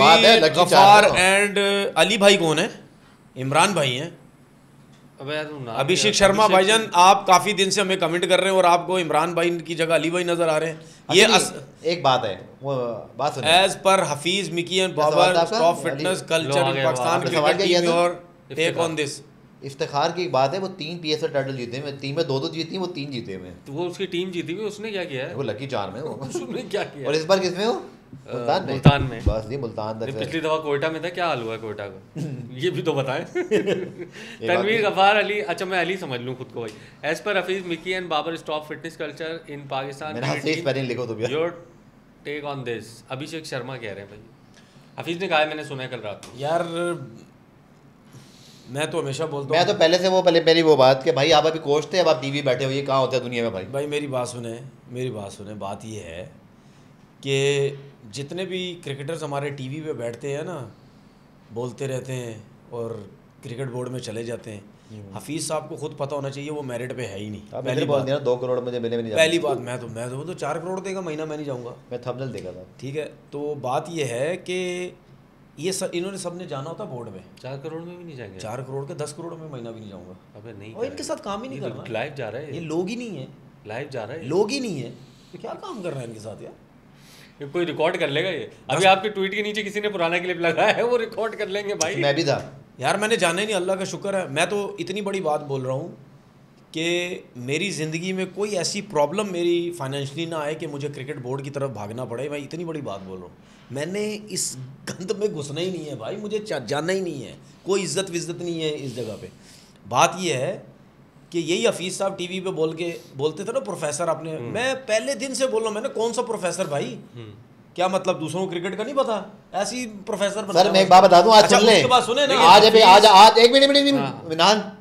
बात है, गफ्फार एंड अली भाई कौन है? इमरान भाई हैं। अभिषेक शर्मा भाईजान, आप काफी दिन से हमें कमेंट कर रहे हैं और आपको इमरान भाई की जगह अली भाई नजर आ रहे हैं। ये एक बात है, वो बात सुनिए। As per Hafeez Mickey and Babar top fitness culture in Pakistan cricket team, your take on this. Iftikhar की बात है, वो 3 PSL टाइटल जीते हैं, टीम में 2 जीती, वो 3 जीते हुए। तो वो उसकी टीम जीती हुई, उसने क्या किया है? वो लकी चार्म है वो। उसने क्या किया? और इस बार किसमें हो? मुल्तान में। बस ये मुल्तान तक। पिछली दफा कोयटा में था, क्या हाल हुआ है कोयटा का? ये भी तो बताएं। तनवीर गफ्फार अली, अच्छा मैं अली समझ लूँ खुद को भाई। As per Hafeez Mickey and Babar stop fitness culture in Pakistan, लिखो तो your take on this. Abhishek Sharma कह रहे हैं भाई, हफीज ने कहा है, मैंने सुना है कल रात को। यार मैं तो हमेशा बोलता हूँ, मैं तो पहले से वो पहली वो बात कि भाई आप अभी कोच थे, अब आप टीवी बैठे हो, ये कहाँ होता है दुनिया में भाई? भाई मेरी बात सुने। बात ये है कि जितने भी क्रिकेटर्स हमारे टीवी पे बैठते हैं ना, बोलते रहते हैं और क्रिकेट बोर्ड में चले जाते हैं, हफीज़ साहब को खुद पता होना चाहिए वो मेरिट पे है ही नहीं। पहली बात 2 करोड़ मुझे मिले भी नहीं। पहली बात मैं तो 4 करोड़ देगा महीना, मैं नहीं जाऊँगा। मैं थंबनेल देखा था। ठीक है, तो बात ये है कि ये सब इन्होंने सबने जाना होता बोर्ड में। 4 करोड़ में भी नहीं जाएंगे। 4 करोड़ के 10 करोड़ में महीना भी नहीं जाऊँगा। अबे नहीं, और इनके साथ काम ही नहीं करना। लाइव जा रहा है, ये लोग ही नहीं है। लाइव जा रहा है, लोग ही नहीं है, क्या काम कर रहे हैं इनके साथ यार? कोई रिकॉर्ड कर लेगा ये? अभी आपके ट्वीट के नीचे किसी ने पुराना क्लिप लगाया है, वो रिकॉर्ड कर लेंगे भाई। मैं भी था यार, मैंने जाना ही नहीं, अल्लाह का शुक्र है। मैं तो इतनी बड़ी बात बोल रहा हूँ कि मेरी ज़िंदगी में कोई ऐसी प्रॉब्लम मेरी फाइनेंशियली ना आए कि मुझे क्रिकेट बोर्ड की तरफ भागना पड़े। मैं इतनी बड़ी बात बोल रहा हूँ। मैंने इस गंद में घुसना ही नहीं है भाई, मुझे जानना ही नहीं है, कोई इज्जत विज्जत नहीं है इस जगह पे। बात ये है कि यही हफीज़ साहब टीवी पे बोलते थे ना प्रोफेसर आपने, मैं पहले दिन से बोल रहा हूँ, मैंने कौन सा प्रोफेसर भाई? क्या मतलब दूसरों को क्रिकेट का नहीं पता? ऐसी प्रोफेसर बना। सर मैं एक बात बता दूं, आज सुन ले, बात सुने ना, आज एक मिनट विनान,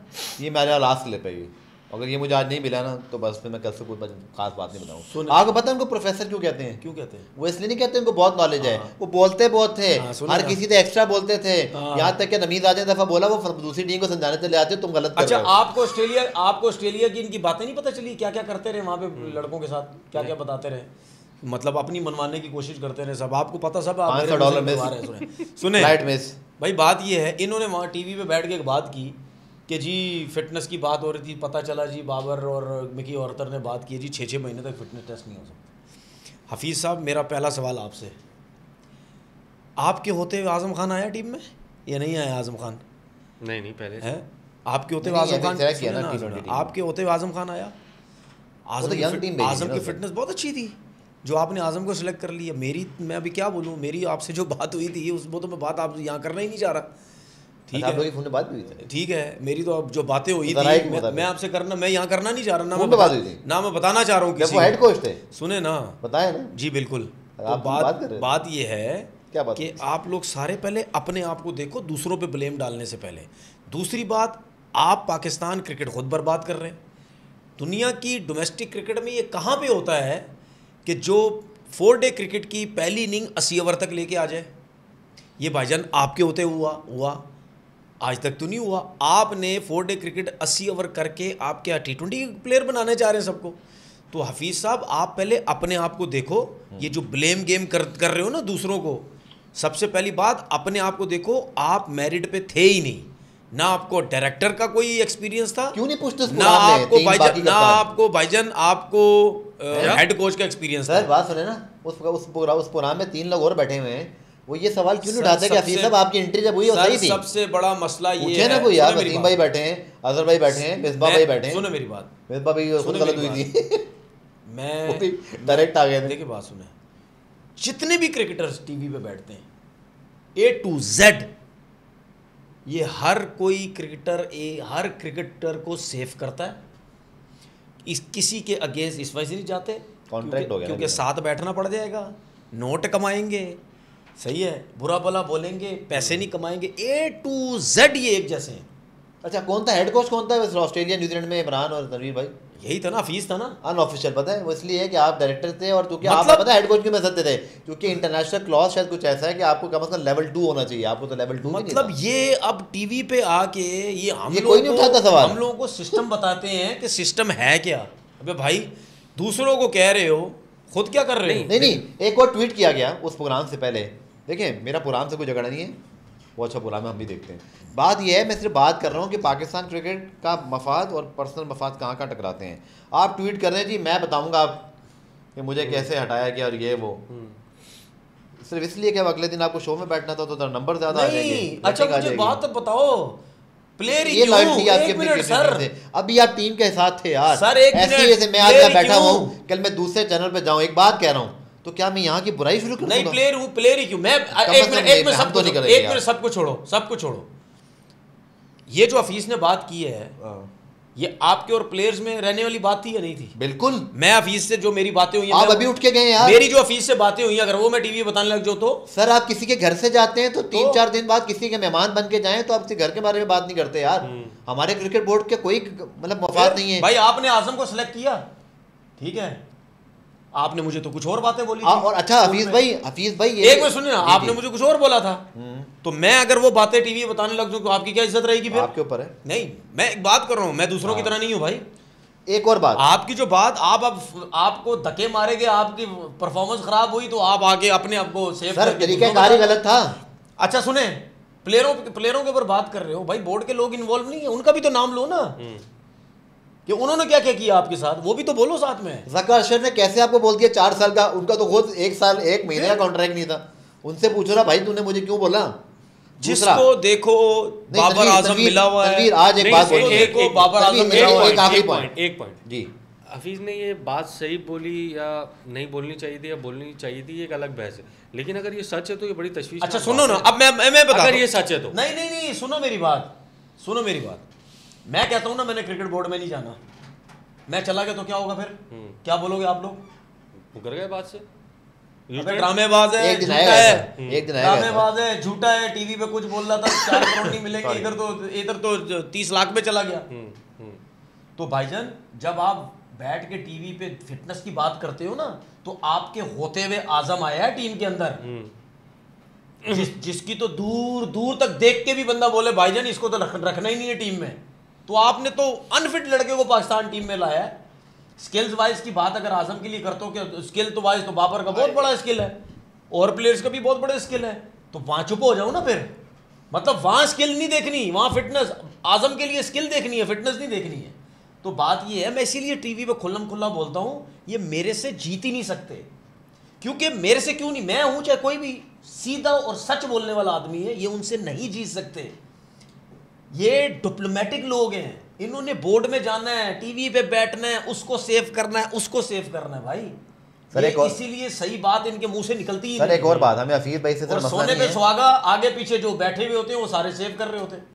ये मेरा लास्ट क्लिप है ये। अगर ये मुझे आज नहीं मिला ना तो बस फिर मैं कल से कोई खास बात नहीं बताऊं। आपको पता है उनको प्रोफेसर क्यों कहते हैं? क्यों कहते हैं? वो इसलिए नहीं कहते उनको बहुत नॉलेज है, वो बोलते बहुत थे, हर किसी से एक्स्ट्रा बोलते थे, यहाँ तक कि नमीज आज दफा बोला वो दूसरी टीम को समझाने चले आते तुम गलत कर रहे हो। अच्छा, आपको ऑस्ट्रेलिया की इनकी बातें नहीं पता चली? क्या क्या करते रहे वहाँ पे लड़कों के साथ, क्या क्या बताते रहे, मतलब अपनी मनवाने की कोशिश करते रहे सब। आपको पता सब, $500 सुने भाई। बात ये है, इन्होंने वहाँ टीवी पे बैठ के एक बात की कि जी फिटनेस की बात हो रही थी, पता चला जी बाबर और मिकी ऑर्थर ने बात की जी 6-6 महीने तक फिटनेस टेस्ट नहीं हो सकता। हफीज़ साहब, मेरा पहला सवाल आपसे, आपके होते हुए आज़म खान आया टीम में या नहीं आया? आज़म खान नहीं पहले है, आपके होते हुए आज़म खान, आपके होते हुए आज़म खान आया। आज़म की फिटनेस बहुत अच्छी थी जो आपने आज़म को सिलेक्ट कर लिया। मैं अभी क्या बोलूँ, मेरी आपसे जो बात हुई थी वो तो मैं बात आप यहाँ करना ही नहीं चाह रहा। ठीक है, बात भी थी, ठीक है, मेरी तो अब जो बातें हुई थी मैं आपसे करना, मैं यहाँ करना नहीं चाह रहा ना, मैं बताना चाह रहा हूँ किसी हेड कोच थे, सुने ना, बताया ना जी बिल्कुल। तो बात ये है कि आप लोग सारे पहले अपने आप को देखो दूसरों पे ब्लेम डालने से पहले। दूसरी बात, आप पाकिस्तान क्रिकेट खुद बर्बाद कर रहे हैं। दुनिया की डोमेस्टिक क्रिकेट में ये कहाँ पे होता है कि जो 4 डे क्रिकेट की पहली इनिंग 80 ओवर तक लेके आ जाए? ये भाईजान आपके होते हुआ आज तक तो नहीं हुआ। आपने 4 डे क्रिकेट 80 ओवर करके आप क्या T20 प्लेयर बनाने जा रहे हैं सबको? तो हफीज़ साहब, आप पहले अपने आप को देखो। ये जो ब्लेम गेम कर रहे हो ना दूसरों को, सबसे पहली बात अपने आप को देखो। आप मेरिट पे थे ही नहीं, ना आपको डायरेक्टर का कोई एक्सपीरियंस था, क्यों नहीं पूछते ना आपको भाईजान आपको हेड कोच का एक्सपीरियंस था। सर बात सुने ना, उस प्रोग्राम में 3 लोग और बैठे हुए हैं, वो ये सवाल क्यों नहीं उठाते कि हफीज साहब आपकी एंट्री जब हुई वो सही थी? सबसे बड़ा मसला ये है ना, कोई यार वसीम भाई बैठे हैं, अजहर भाई बैठे हैं, मिसबा भाई बैठे हैं। सुनो मेरी बात, मिसबा भाई खुद गलत हुई थी, मैं डायरेक्ट आ गए थे। देखिए बात सुने, जितने भी क्रिकेटर्स टीवी पे बैठते हैं A to Z, ये हर क्रिकेटर को सेव करता है। किसी के अगेंस्ट इस वजह से नहीं जाते, कॉन्ट्रैक्ट हो गया, क्योंकि साथ बैठना पड़ जाएगा, नोट कमाएंगे, सही है, बुरा भला बोलेंगे, पैसे नहीं कमाएंगे। A to Z ये एक जैसे हैं। अच्छा, कौन था हेड कोच, कौन था ऑस्ट्रेलिया न्यूजीलैंड में? इमरान और तनवीर भाई, यही था ना, हफीज था ना। अनऑफिशियल पता है वो इसलिए है कि आप डायरेक्टर थे, और क्योंकि आप पता है हेड कोच क्यों में सकते थे, क्योंकि इंटरनेशनल क्लॉज शायद कुछ ऐसा है कि आपको कम से कम लेवल 2 होना चाहिए, आपको तो लेवल 2 मतलब ये अब टीवी पे आके ये कोई नहीं उठाता सवाल। हम लोगों को सिस्टम बताते हैं कि सिस्टम है क्या। अबे भाई, दूसरों को कह रहे हो, खुद क्या कर रहे हो? नहीं, एक और ट्वीट किया गया उस प्रोग्राम से पहले, देखिए मेरा पुरान से कोई झगड़ा नहीं है, वो अच्छा पुराना हम भी देखते हैं। बात यह है, मैं सिर्फ बात कर रहा हूँ कि पाकिस्तान क्रिकेट का मफाद और पर्सनल मफाद कहाँ कहाँ टकराते हैं। आप ट्वीट कर रहे हैं जी मैं बताऊँगा आप कि मुझे कैसे हटाया गया और ये वो, सिर्फ इसलिए कि अगले दिन आपको शो में बैठना था तो नंबर ज़्यादा आ जाएंगे। अच्छा मुझे बात तो बताओ, प्लेयर ही ये लॉयल्टी क्यों? आपके एक मिनट सर, अभी आप टीम के साथ थे यार सर एक ऐसे मिनट, जैसे मैं आज यहाँ बैठा क्यों? हूँ, कल मैं दूसरे चैनल पे जाऊँ एक बात कह रहा हूँ तो क्या मैं यहाँ की बुराई शुरू कर दूंगा? नहीं प्लेयर हूँ, प्लेयर ही क्यों? मैं एक मिनट सब कुछ छोड़ो। ये जो हफीज ने बात की है ये आपके और प्लेयर्स में रहने वाली बात थी या नहीं थी? बिल्कुल। मैं हफीज से जो मेरी बातें हुई, आप अभी उठ के गए यार, मेरी जो हफीज से बातें हुई अगर वो मैं टीवी बताने लग जाऊँ तो? सर आप किसी के घर से जाते हैं तो 3-4 दिन बाद किसी के मेहमान बन के जाएं तो आप किसी घर के बारे में बात नहीं करते यार। हमारे क्रिकेट बोर्ड के कोई मतलब मफाद नहीं है। भाई आपने आजम को सिलेक्ट किया, ठीक है, आपने मुझे तो कुछ और बातें बोली थी। और अच्छा हफीज भाई एक मिनट सुनिए ना, आपने मुझे कुछ और बोला था, तो मैं अगर वो बातें टीवी बताने लग जाऊं तो आपकी क्या इज्जत रहेगी? फिर आपके ऊपर है। नहीं मैं एक बात कर रहा हूं, मैं दूसरों की तरह नहीं हूं भाई। एक और बात, आपकी जो बात आप अब आपको धक्के मारे गए, आपकी परफॉर्मेंस खराब हुई तो आप आगे अपने आप को सेव सर तरीकाकार ही गलत था। अच्छा सुने, प्लेयरों के ऊपर बात कर रहे हो भाई, बोर्ड के लोग इन्वॉल्व नहीं है, उनका भी तो नाम लो ना कि उन्होंने क्या क्या किया आपके साथ, वो भी तो बोलो साथ में। ज़कर अशरफ ने कैसे आपको बोल दिया 4 साल का, उनका तो खुद 1 साल 1 महीने का कॉन्ट्रैक्ट नहीं था, उनसे पूछो ना भाई तूने मुझे क्यों बोला? जिसको देखो बाबर आजम मिला हुआ है। आज एक बात बोलो, एक बाबर आजम मिला हुआ है। एक पॉइंट जी, हफीज ने ये बात सही बोली या नहीं बोलनी चाहिए थी या बोलनी चाहिए थी, एक अलग बहस है, लेकिन अगर ये सच है तो ये बड़ी तशवीश। अच्छा सुनो ना, अब मैं बता, अगर ये सच है तो नहीं सुनो मेरी बात, मैं कहता हूं ना मैंने क्रिकेट बोर्ड में नहीं जाना, मैं चला गया तो क्या होगा फिर? क्या बोलोगे आप लोग? मुकर गए बात से, ड्रामेबाज है, एक दिन आएगा, ड्रामेबाज है, झूठा है, टीवी पे कुछ बोल रहा था 4 करोड़ नहीं मिलेंगे, इधर तो 30 लाख पे चला गया। तो भाईजान जब आप बैठ के टीवी पे फिटनेस की बात करते हो ना तो आपके होते हुए आजम आया है टीम के अंदर, जिसकी तो दूर दूर तक देख के भी बंदा बोले भाईजान इसको तो रखना ही नहीं है टीम में, तो आपने तो अनफिट लड़के को पाकिस्तान टीम में लाया है। स्किल्स वाइज की बात अगर आजम के लिए करते हो कि स्किल तो वाइज तो बाबर का बहुत बड़ा स्किल है और प्लेयर्स का भी बहुत बड़ा स्किल है, तो वहां चुप हो जाओ ना फिर। मतलब वहां स्किल नहीं देखनी, वहां फिटनेस, आजम के लिए स्किल देखनी है, फिटनेस नहीं देखनी है। तो बात ये है, मैं इसीलिए टीवी पे खुल्लम खुल्ला बोलता हूं, ये मेरे से जीत ही नहीं सकते, क्योंकि मेरे से क्यों नहीं, मैं हूं चाहे कोई भी सीधा और सच बोलने वाला आदमी है, ये उनसे नहीं जीत सकते। ये डिप्लोमेटिक लोग हैं, इन्होंने बोर्ड में जाना है, टीवी पे बैठना है, उसको सेव करना है, उसको सेव करना है भाई। सर इसीलिए सही बात इनके मुंह से निकलती ही नहीं। सर एक और बात, हमें हफीज भाई से सोने पे सुहागा आगे पीछे जो बैठे हुए होते हैं वो सारे सेव कर रहे होते हैं।